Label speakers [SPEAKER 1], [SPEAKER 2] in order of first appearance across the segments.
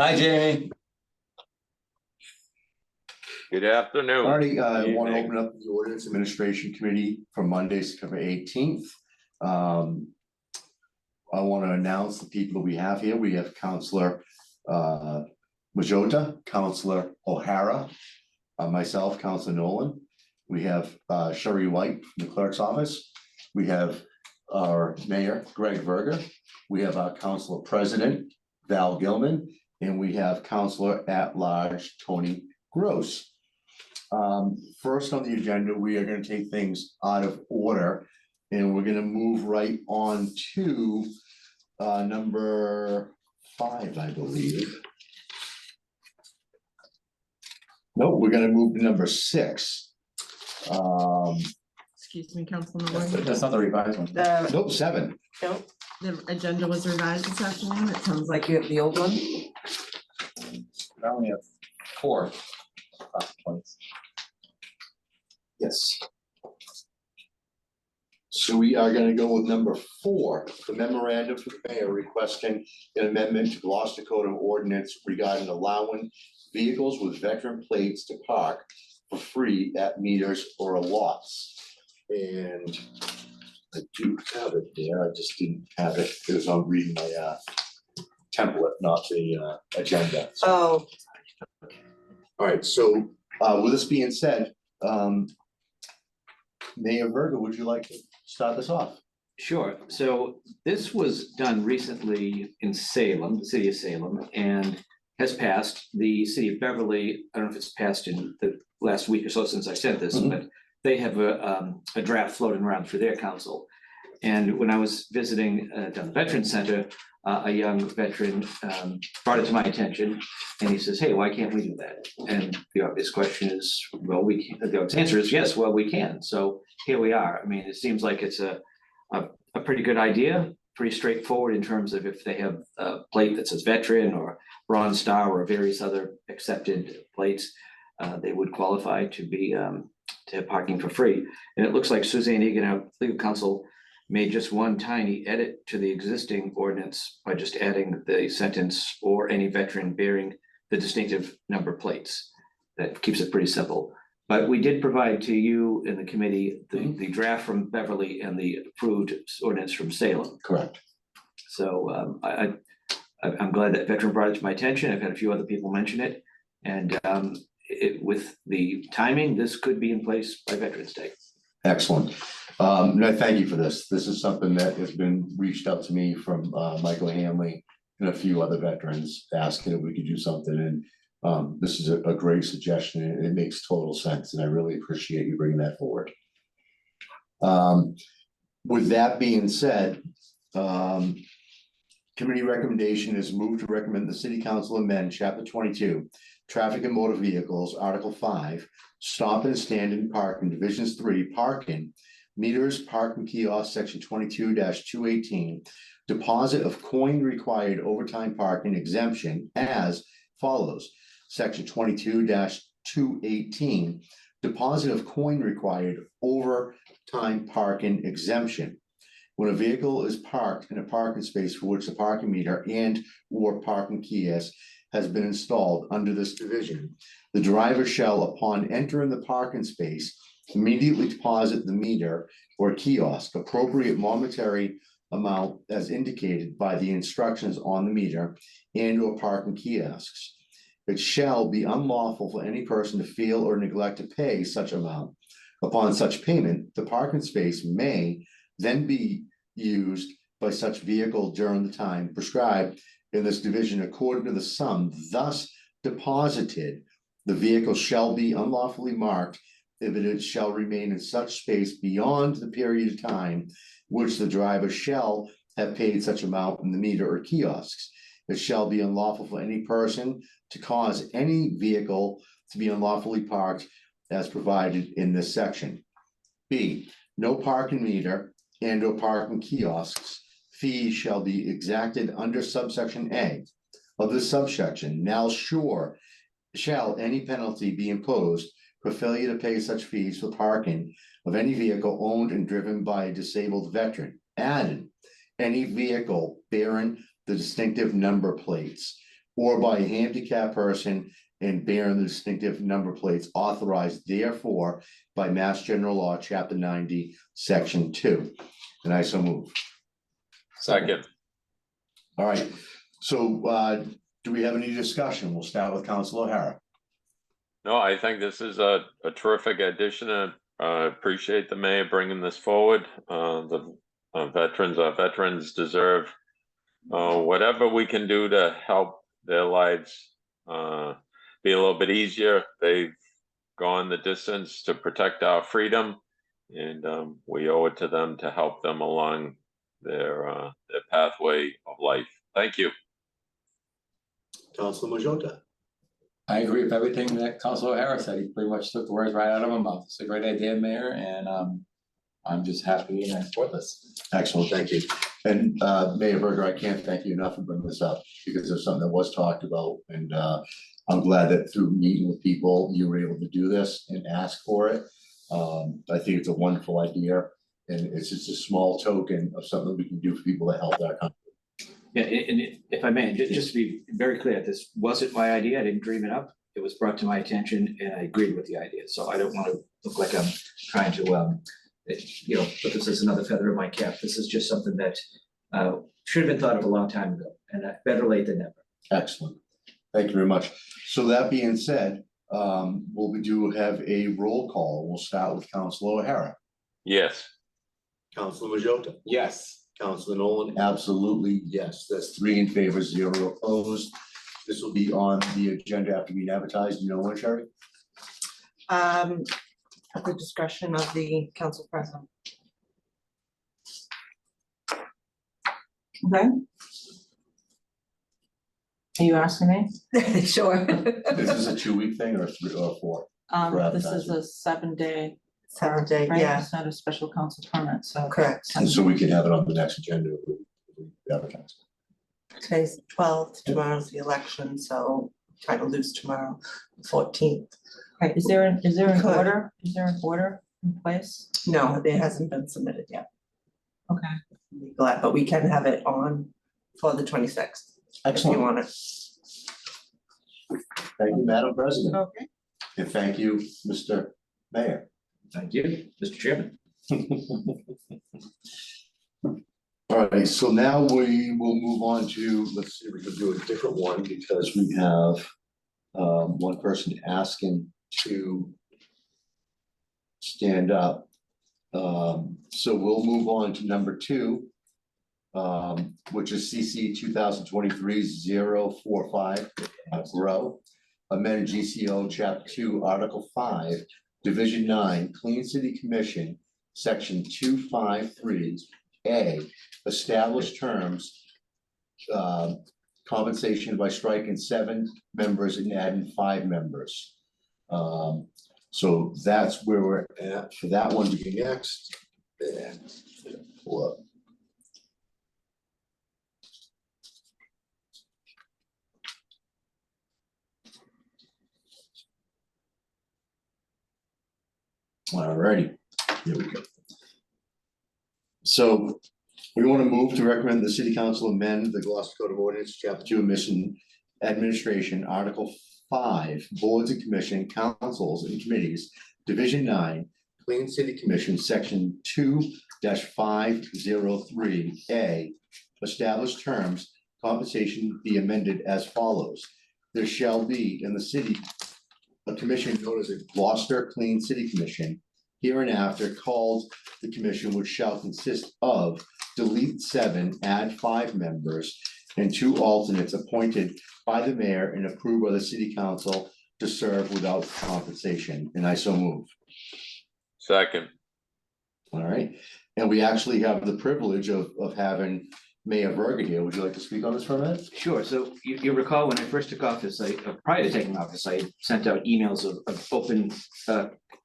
[SPEAKER 1] Hi, Jamie.
[SPEAKER 2] Good afternoon.
[SPEAKER 3] Alrighty, I
[SPEAKER 2] Good
[SPEAKER 3] want to
[SPEAKER 2] evening.
[SPEAKER 3] open up the Ordinance Administration Committee for Monday, September 18th. I want to announce the people we have here. We have Counselor Majota, Counselor O'Hara, myself, Counselor Nolan. We have Sherry White from the clerk's office. We have our mayor, Greg Verga. We have our councilor president, Val Gilman, and we have Counselor at Large, Tony Gross. First on the agenda, we are going to take things out of order, and we're going to move right on to number 5, I believe. No, we're going to move to number 6.
[SPEAKER 4] Excuse me, Councilman Ward.
[SPEAKER 1] That's not the revised one.
[SPEAKER 3] Nope, 7.
[SPEAKER 4] The agenda was revised this afternoon. It sounds like you have the old one.
[SPEAKER 1] I only have 4 points.
[SPEAKER 3] Yes. So we are going to go with number 4, the memorandum from the mayor requesting an amendment to Gloucester Code of Ordinance regarding allowing vehicles with veteran plates to park for free at meters or lots. And I do have it there. I just didn't have it because I'm reading my template, not the agenda. So,
[SPEAKER 4] Oh.
[SPEAKER 3] all right, so with this being said, Mayor Verga, would you like to start this off?
[SPEAKER 5] Sure. So this was done recently in Salem, the city of Salem, and has passed. The city of Beverly, I don't know if it's passed in the last week or so since I sent this, but they have a draft floating around through their council. And when I was visiting down the Veterans Center, a young veteran brought it to my attention, and he says, "Hey, why can't we do that?" And the obvious question is, well, we can. The obvious answer is yes, well, we can. So here we are. I mean, it seems like it's a pretty good idea, pretty straightforward in terms of if they have a plate that says veteran or Bronze Star or various other accepted plates, they would qualify to be to have parking for free. And it looks like Suzanne Egan, our legal counsel, made just one tiny edit to the existing ordinance by just adding the sentence "or any veteran bearing the distinctive number plates." That keeps it pretty simple. But we did provide to you in the committee the draft from Beverly and the approved ordinance from Salem.
[SPEAKER 3] Correct.
[SPEAKER 5] So I'm glad that veteran brought it to my attention. I've had a few other people mention it. And with the timing, this could be in place by Veterans Day.
[SPEAKER 3] Excellent. No, thank you for this. This is something that has been reached out to me from Michael Hanley and a few other veterans asking if we could do something. And this is a great suggestion, and it makes total sense. And I really appreciate you bringing that forward. With that being said, committee recommendation is moved to recommend the city council amend chapter 22, traffic and motor vehicles, article 5, stop and stand and park in divisions 3, parking, meters, parking kiosk, section 22-218, deposit of coin required overtime parking exemption as follows. Section 22-218, deposit of coin required overtime parking exemption. When a vehicle is parked in a parking space for which the parking meter and or parking kiosk has been installed under this division, the driver shall, upon entering the parking space, immediately deposit the meter or kiosk appropriate monetary amount as indicated by the instructions on the meter and or parking kiosks. It shall be unlawful for any person to fail or neglect to pay such amount. Upon such payment, the parking space may then be used by such vehicle during the time prescribed in this division according to the sum thus deposited. The vehicle shall be unlawfully marked if it shall remain in such space beyond the period of time which the driver shall have paid such amount in the meter or kiosks. It shall be unlawful for any person to cause any vehicle to be unlawfully parked as provided in this section. B, no parking meter and or parking kiosks fees shall be exacted under subsection A of this subsection. Now shall any penalty be imposed for failure to pay such fees for parking of any vehicle owned and driven by a disabled veteran. Added, any vehicle bearing the distinctive number plates or by a handicapped person and bearing the distinctive number plates authorized therefore by Mass General Law, Chapter 90, Section 2. And I so move.
[SPEAKER 2] Second.
[SPEAKER 3] All right, so do we have any discussion? We'll start with Council O'Hara.
[SPEAKER 2] No, I think this is a terrific addition, and appreciate the mayor bringing this forward. The veterans deserve whatever we can do to help their lives be a little bit easier. They've gone the distance to protect our freedom, and we owe it to them to help them along their pathway of life. Thank you.
[SPEAKER 3] Council Majota.
[SPEAKER 1] I agree with everything that Councilor O'Hara said. He pretty much took the words right out of my mouth. It's a great idea, Mayor, and I'm just happy and I support this.
[SPEAKER 3] Excellent, thank you. And Mayor Berger, I can't thank you enough for bringing this up because it's something that was talked about. And I'm glad that through meeting with people, you were able to do this and ask for it. I think it's a wonderful idea. And it's just a small token of something we can do for people to help our country.
[SPEAKER 5] Yeah, and if I may, just to be very clear, this wasn't my idea. I didn't dream it up. It was brought to my attention and I agreed with the idea. So I don't want to look like I'm trying to, put this as another feather in my cap. This is just something that should have been thought of a long time ago, and better late than never.
[SPEAKER 3] Excellent. Thank you very much. So that being said, we do have a roll call. We'll start with Councilor O'Hara.
[SPEAKER 2] Yes.
[SPEAKER 3] Councilor Majota.
[SPEAKER 1] Yes.
[SPEAKER 3] Councilor Nolan, absolutely, yes. That's 3 in favor, 0 opposed. This will be on the agenda after being advertised. You know when, Sherry?
[SPEAKER 4] At the discretion of the council president.
[SPEAKER 6] Okay. Are you asking me?
[SPEAKER 4] Sure.
[SPEAKER 3] This is a 2-week thing or 3 or 4? For
[SPEAKER 6] This is a 7-day,
[SPEAKER 4] 7-day,
[SPEAKER 6] right?
[SPEAKER 4] yeah,
[SPEAKER 6] It's not a special council permit, so.
[SPEAKER 4] correct.
[SPEAKER 3] And so we can have it on the next agenda if we advertise.
[SPEAKER 4] Today's 12th, tomorrow's the election, so try to lose tomorrow, 14th.
[SPEAKER 6] Right, is there an
[SPEAKER 4] Could.
[SPEAKER 6] order, in place?
[SPEAKER 4] No, it hasn't been submitted yet.
[SPEAKER 6] Okay.
[SPEAKER 4] Be glad, but we can have it on for the 26th, if you
[SPEAKER 3] Excellent.
[SPEAKER 4] want it.
[SPEAKER 3] Thank you, Madam President.
[SPEAKER 4] Okay.
[SPEAKER 3] And thank you, Mr. Mayor.
[SPEAKER 5] Thank you, Mr. Chairman.
[SPEAKER 3] All right, so now we will move on to, let's see, we can do a different one because we have one person asking to stand up. So we'll move on to number 2, which is CC 2023-045, grow. Amend GCO Chapter 2, Article 5, Division 9, Clean City Commission, Section 253A, establish terms, compensation by striking 7 members and adding 5 members. So that's where we're at for that one to be next. And pull up. All righty, here we go. So we want to move to recommend the city council amend the Gloucester Code of Ordinances, Chapter 2, Emission Administration, Article 5, Boards and Commission, Councils and Committees, Division 9, Clean City Commission, Section 2-503A, establish terms, compensation be amended as follows. There shall be in the city a commission known as a Gloucester Clean City Commission, hereinafter called the commission, which shall consist of delete 7, add 5 members, and 2 alternates appointed by the mayor and approved by the city council to serve without compensation. And I so move.
[SPEAKER 2] Second.
[SPEAKER 3] All right, and we actually have the privilege of having Mayor Berger here. Would you like to speak on this for a minute?
[SPEAKER 5] Sure, so you recall when I first took office, prior to taking office, I sent out emails of open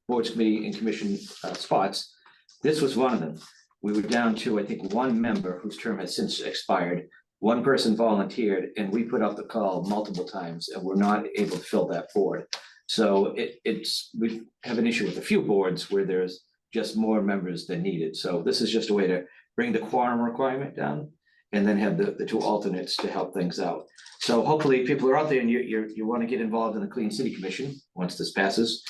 [SPEAKER 5] boards, committee and commission spots. This was one of them. We were down to, I think, 1 member whose term has since expired. 1 person volunteered and we put out the call multiple times and we're not able to fill that board. So we have an issue with a few boards where there's just more members than needed. So this is just a way to bring the quorum requirement down. and then have the two alternates to help things out. So hopefully people are out there and you want to get involved in the Clean City Commission, once this passes,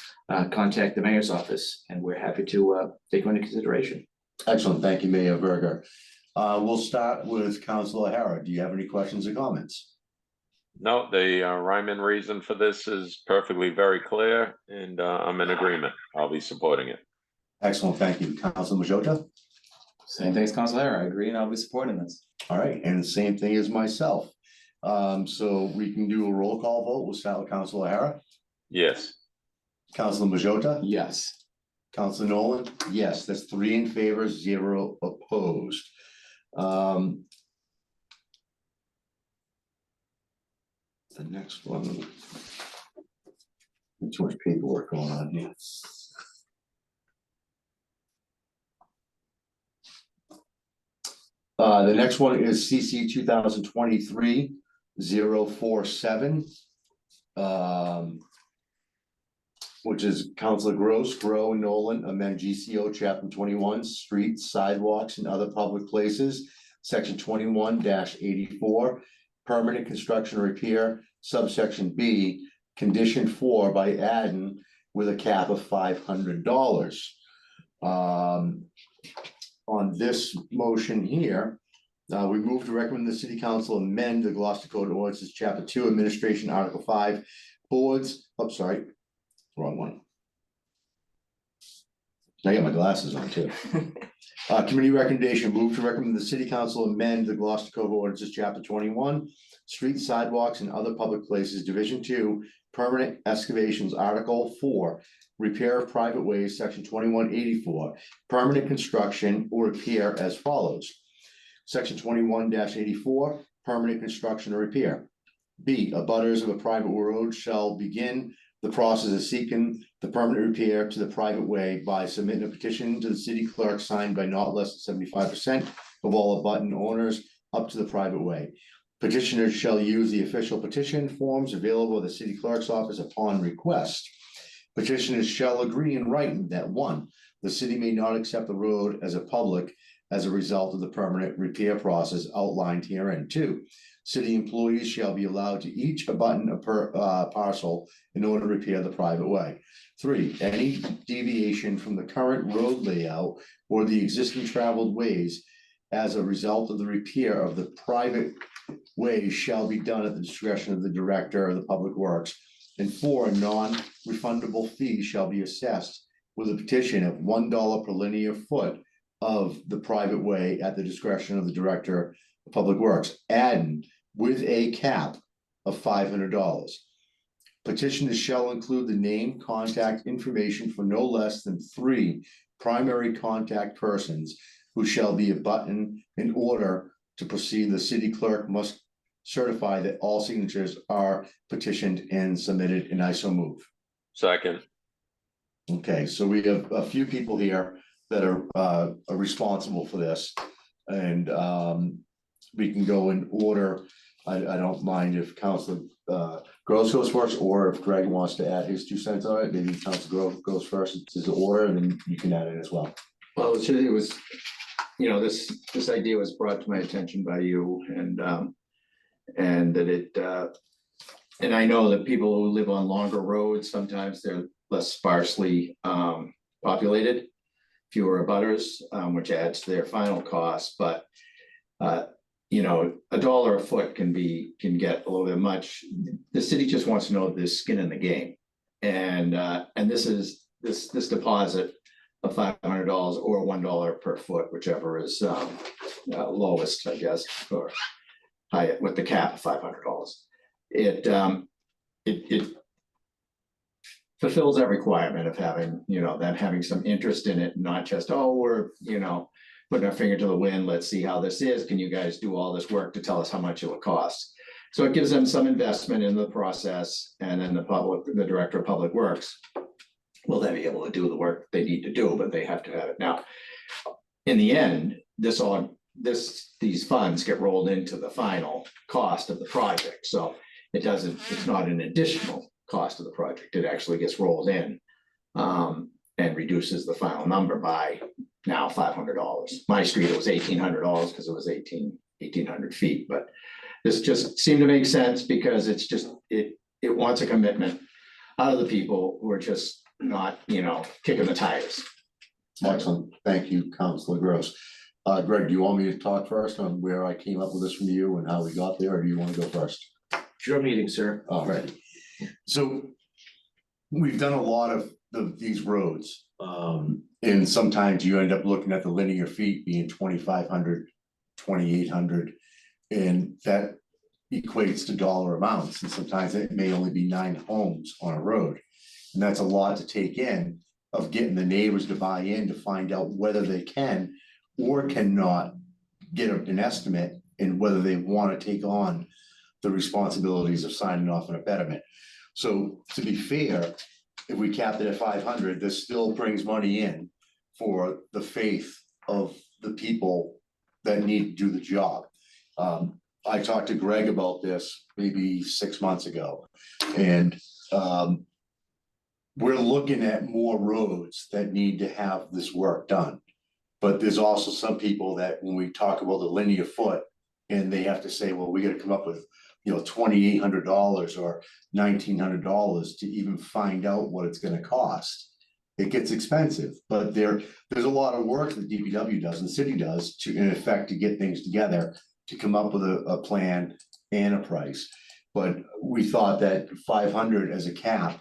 [SPEAKER 5] contact the mayor's office, and we're happy to take you into consideration.
[SPEAKER 3] Excellent, thank you, Mayor Verga. We'll start with Councilor Hara. Do you have any questions or comments?
[SPEAKER 2] No, the rhyme and reason for this is perfectly very clear, and I'm in agreement. I'll be supporting it.
[SPEAKER 3] Excellent, thank you. Councilor Majota?
[SPEAKER 1] Same thing as Council Hara, I agree, and I'll be supporting this.
[SPEAKER 3] All right, and the same thing as myself. So we can do a roll call vote. We'll start with Councilor Hara.
[SPEAKER 2] Yes.
[SPEAKER 3] Councilor Majota?
[SPEAKER 1] Yes.
[SPEAKER 3] Councilor Nolan? Yes, that's 3 in favor, 0 opposed. The next one. Too much paperwork going on here. The next one is CC 2023-047. Which is Councilor Gross, Grow, Nolan, amend GCO Chapter 21, streets, sidewalks, and other public places, Section 21-84, permanent construction or repair, subsection B, condition 4 by adding with a cap of $500. On this motion here, we move to recommend the City Council amend the Gloucester Code of Ordinances, Chapter 2, Administration, Article 5, boards, I'm sorry, wrong one. I got my glasses on too. Committee recommendation, move to recommend the City Council amend the Gloucester Code of Ordinances, Chapter 21, streets, sidewalks, and other public places, Division 2, permanent excavations, Article 4, repair of private ways, Section 2184, permanent construction or repair as follows. Section 21-84, permanent construction or repair. B, abutters of a private road shall begin the process of seeking the permanent repair to the private way by submitting a petition to the city clerk signed by not less than 75% of all abutting owners up to the private way. Petitioners shall use the official petition forms available at the city clerk's office upon request. Petitioners shall agree in writing that 1, the city may not accept the road as a public as a result of the permanent repair process outlined herein. 2, city employees shall be allowed to each abutting a parcel in order to repair the private way. 3, any deviation from the current road layout or the existing traveled ways as a result of the repair of the private way shall be done at the discretion of the director of the public works. And 4, a non-refundable fee shall be assessed with a petition of $1 per linear foot of the private way at the discretion of the director of public works, adding with a cap of $500. Petitioners shall include the name, contact information for no less than 3 primary contact persons who shall be abutting in order to proceed. The city clerk must certify that all signatures are petitioned and submitted, and I so move.
[SPEAKER 2] Second.
[SPEAKER 3] Okay, so we have a few people here that are responsible for this, and we can go in order. I don't mind if Councilor Gross goes first, or if Greg wants to add his 2 cents on it. Maybe Councilor Gross goes first. It's the order, and then you can add it as well.
[SPEAKER 7] Well, it was, this idea was brought to my attention by you, and that it, and I know that people who live on longer roads, sometimes they're less sparsely populated, fewer abutters, which adds to their final cost, but $1 a foot can get a little bit much. The city just wants to know if there's skin in the game, and this deposit of $500 or $1 per foot, whichever is lowest, I guess, or high with the cap of $500. It fulfills that requirement of having, them having some interest in it, not just, oh, we're, putting our finger to the wind, let's see how this is. Can you guys do all this work to tell us how much it will cost? So it gives them some investment in the process, and then the director of public works will then be able to do the work they need to do, but they have to have it. Now, in the end, these funds get rolled into the final cost of the project. So it's not an additional cost of the project. It actually gets rolled in and reduces the final number by now $500. My street, it was $1,800 because it was 18 1,800 feet, but this just seemed to make sense because it's just, it wants a commitment out of the people who are just not, kicking the tires.
[SPEAKER 3] Excellent. Thank you, Councilor Gross. Greg, do you want me to talk first on where I came up with this from you and how we got there, or do you want to go first?
[SPEAKER 5] It's your meeting, sir.
[SPEAKER 3] All right. So we've done a lot of these roads. And sometimes you end up looking at the linear feet being 2,500, 2,800, and that equates to dollar amounts. And sometimes it may only be 9 homes on a road. And that's a lot to take in of getting the neighbors to buy in to find out whether they can or cannot get an estimate and whether they want to take on the responsibilities of signing off on a betterment. So to be fair, if we capped it at 500, this still brings money in for the faith of the people that need to do the job. I talked to Greg about this maybe 6 months ago, and we're looking at more roads that need to have this work done. But there's also some people that when we talk about the linear foot, and they have to say, well, we gotta come up with, $2,800 or $1,900 to even find out what it's gonna cost. It gets expensive, but there's a lot of work that DPW does and the city does to, in effect, to get things together, to come up with a plan and a price. But we thought that 500 as a cap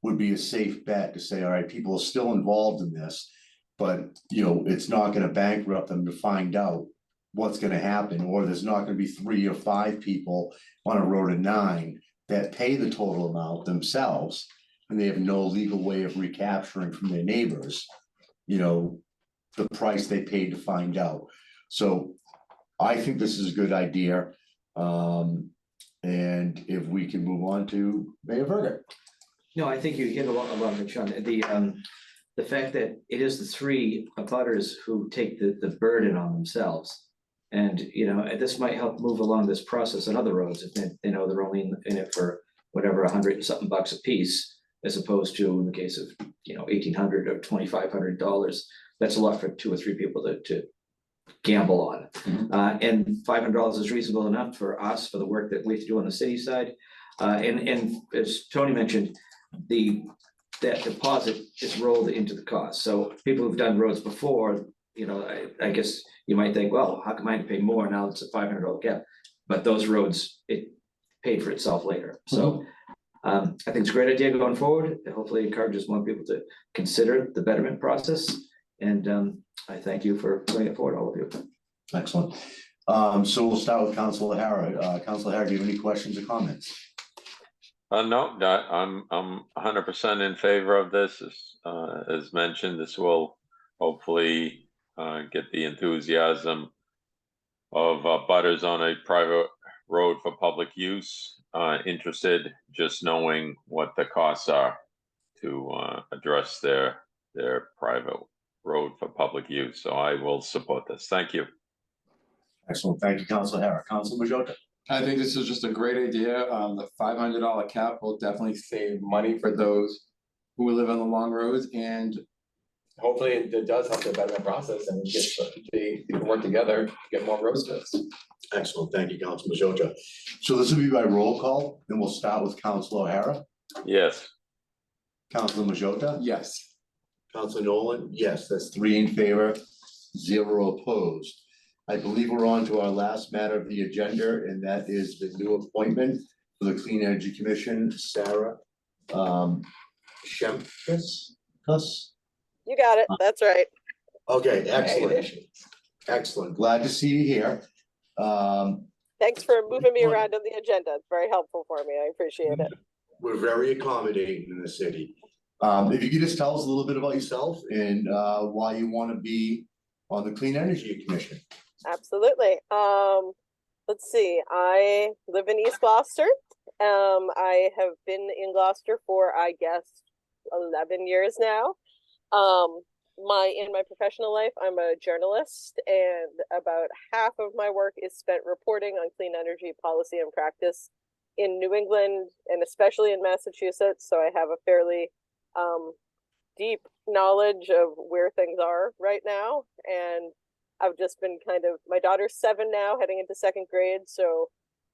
[SPEAKER 3] would be a safe bet to say, all right, people are still involved in this, but it's not gonna bankrupt them to find out what's gonna happen, or there's not gonna be 3 or 5 people on a road of 9 that pay the total amount themselves, and they have no legal way of recapturing from their neighbors, the price they paid to find out. So I think this is a good idea. And if we can move on to Mayor Verga.
[SPEAKER 5] No, I think you hit a lot of it, Sean. The fact that it is the 3 abutters who take the burden on themselves. And, this might help move along this process on other roads if they know they're only in it for whatever, $100 and something bucks a piece, as opposed to in the case of, $1,800 or $2,500. That's a lot for 2 or 3 people to gamble on. And $500 is reasonable enough for us, for the work that we have to do on the city side. And as Tony mentioned, that deposit is rolled into the cost. So people who've done roads before, I guess you might think, well, how come I have to pay more now? It's a $500 cap, but those roads, it paid for itself later. So I think it's a great idea going forward. It hopefully encourages more people to consider the betterment process. And I thank you for putting it forward, all of you.
[SPEAKER 3] Excellent. So we'll start with Councilor Hara. Councilor Hara, do you have any questions or comments?
[SPEAKER 2] No, I'm 100% in favor of this. As mentioned, this will hopefully get the enthusiasm of butters on a private road for public use interested, just knowing what the costs are to address their private road for public use. So I will support this. Thank you.
[SPEAKER 3] Excellent. Thank you, Councilor Hara. Councilor Majota.
[SPEAKER 1] I think this is just a great idea. The $500 cap will definitely save money for those who live on the long roads, and hopefully it does help the betterment process and they can work together to get more roads fixed.
[SPEAKER 3] Excellent. Thank you, Councilor Majota. So this will be by roll call, and we'll start with Councilor Hara.
[SPEAKER 2] Yes.
[SPEAKER 3] Councilor Majota.
[SPEAKER 1] Yes.
[SPEAKER 3] Councilor Nolan. Yes, that's 3 in favor, 0 opposed. I believe we're on to our last matter of the agenda, and that is the new appointment for the Clean Energy Commission, Sarah Shemkus.
[SPEAKER 8] You got it. That's right.
[SPEAKER 3] Okay, excellent. Excellent. Glad to see you here.
[SPEAKER 8] Thanks for moving me around on the agenda. It's very helpful for me. I appreciate it.
[SPEAKER 3] We're very accommodating in the city. If you could just tell us a little bit about yourself and why you want to be on the Clean Energy Commission.
[SPEAKER 8] Absolutely. Let's see. I live in East Gloucester. I have been in Gloucester for, I guess, 11 years now. In my professional life, I'm a journalist, and about half of my work is spent reporting on clean energy policy and practice in New England and especially in Massachusetts. So I have a fairly deep knowledge of where things are right now. And I've just been my daughter's 7 now, heading into 2nd grade, so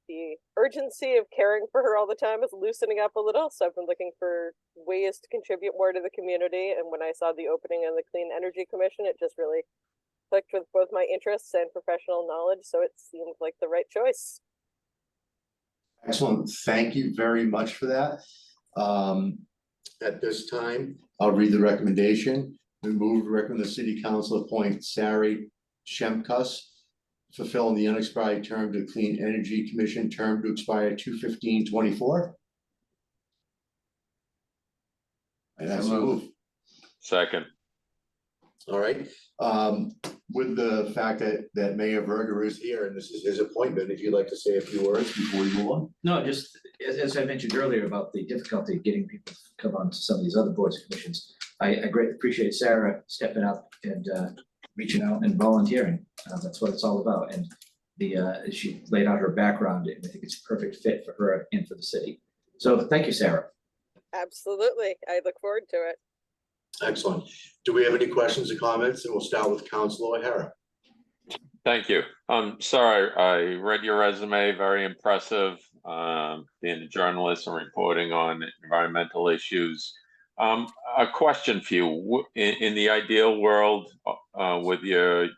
[SPEAKER 8] the urgency of caring for her all the time is loosening up a little. So I've been looking for ways to contribute more to the community. And when I saw the opening of the Clean Energy Commission, it just really clicked with both my interests and professional knowledge. So it seemed like the right choice.
[SPEAKER 3] Excellent. Thank you very much for that. At this time, I'll read the recommendation. We move to recommend the city council appoint Sari Shemkus, fulfilling the unexpired term to the Clean Energy Commission, term to expire 2/15/24. And that's
[SPEAKER 7] So
[SPEAKER 3] a
[SPEAKER 7] moved.
[SPEAKER 3] move.
[SPEAKER 2] Second.
[SPEAKER 3] All right, with the fact that Mayor Verger is here and this is his appointment, if you'd like to say a few words before we move on.
[SPEAKER 5] No, just as I mentioned earlier about the difficulty of getting people to come on to some of these other boards and commissions. I greatly appreciate Sarah stepping up and reaching out and volunteering. That's what it's all about. And she laid out her background, and I think it's a perfect fit for her and for the city. So thank you, Sarah.
[SPEAKER 8] Absolutely. I look forward to it.
[SPEAKER 3] Excellent. Do we have any questions or comments? And we'll start with Councilor O'Hara.
[SPEAKER 2] Thank you. Sorry, I read your resume, very impressive, being a journalist and reporting on environmental issues. A question for you, in the ideal world, with you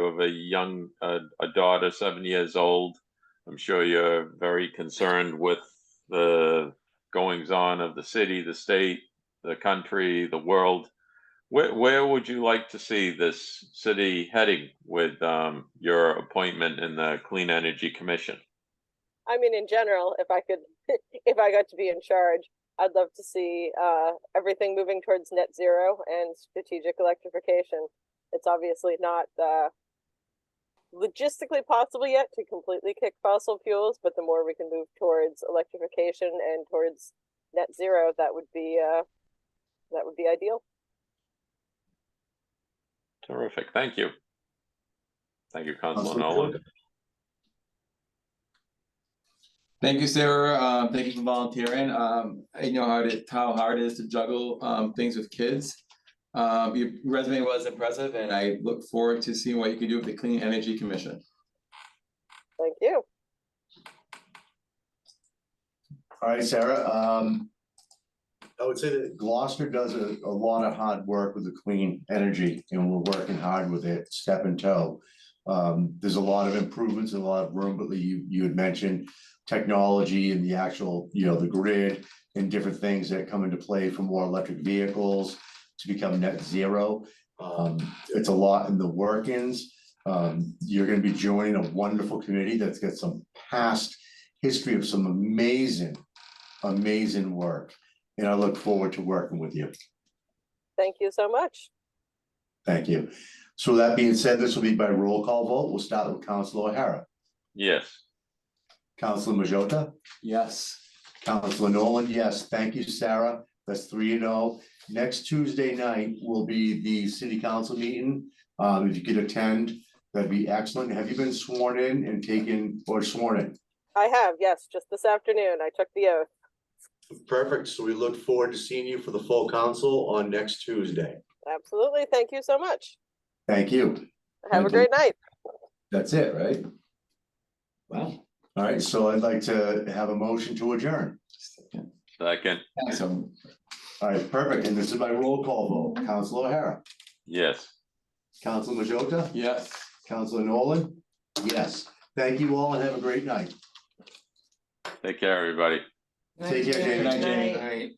[SPEAKER 2] have a daughter, 7 years old. I'm sure you're very concerned with the goings on of the city, the state, the country, the world. Where would you like to see this city heading with your appointment in the Clean Energy Commission?
[SPEAKER 8] I mean, in general, if I could, if I got to be in charge, I'd love to see everything moving towards net zero and strategic electrification. It's obviously not logistically possible yet to completely kick fossil fuels, but the more we can move towards electrification and towards net zero, that would be ideal.
[SPEAKER 2] Terrific. Thank you. Thank you, Councilor
[SPEAKER 3] Councilor
[SPEAKER 2] Nolan.
[SPEAKER 3] Jordan.
[SPEAKER 1] Thank you, Sarah. Thank you for volunteering. I know how hard it is to juggle things with kids. Your resume was impressive, and I look forward to seeing what you can do with the Clean Energy Commission.
[SPEAKER 8] Thank you.
[SPEAKER 3] All right, Sarah. I would say that Gloucester does a lot of hard work with the clean energy, and we're working hard with it, step and toe. There's a lot of improvements and a lot of room, but you had mentioned technology and the actual, the grid and different things that come into play for more electric vehicles to become net zero. It's a lot in the workings. You're going to be joining a wonderful committee that's got some past history of some amazing work. And I look forward to working with you.
[SPEAKER 8] Thank you so much.
[SPEAKER 3] Thank you. So that being said, this will be by roll call vote. We'll start with Councilor O'Hara.
[SPEAKER 2] Yes.
[SPEAKER 3] Councilor Majota.
[SPEAKER 1] Yes.
[SPEAKER 3] Councilor Nolan, yes. Thank you, Sarah. That's 3-0. Next Tuesday night will be the city council meeting. If you could attend, that'd be excellent. Have you been sworn in and taken or sworn in?
[SPEAKER 8] I have, yes, just this afternoon. I took the oath.
[SPEAKER 3] Perfect. So we look forward to seeing you for the full council on next Tuesday.
[SPEAKER 8] Absolutely. Thank you so much.
[SPEAKER 3] Thank you.
[SPEAKER 8] Have a
[SPEAKER 3] Thank you.
[SPEAKER 8] great night.
[SPEAKER 3] That's it, right?
[SPEAKER 5] Wow.
[SPEAKER 3] All right, so I'd like to have a motion to adjourn.
[SPEAKER 2] Second.
[SPEAKER 1] Thanks.
[SPEAKER 3] All right, perfect. And this is my roll call vote. Councilor O'Hara,
[SPEAKER 2] Yes.
[SPEAKER 3] Councilor Majota,
[SPEAKER 1] Yes.
[SPEAKER 3] Councilor Nolan. Yes. Thank you all and have a great night.
[SPEAKER 2] Take care, everybody.
[SPEAKER 3] Take care, Jamie.
[SPEAKER 1] Good night, Jamie.
[SPEAKER 7] All right.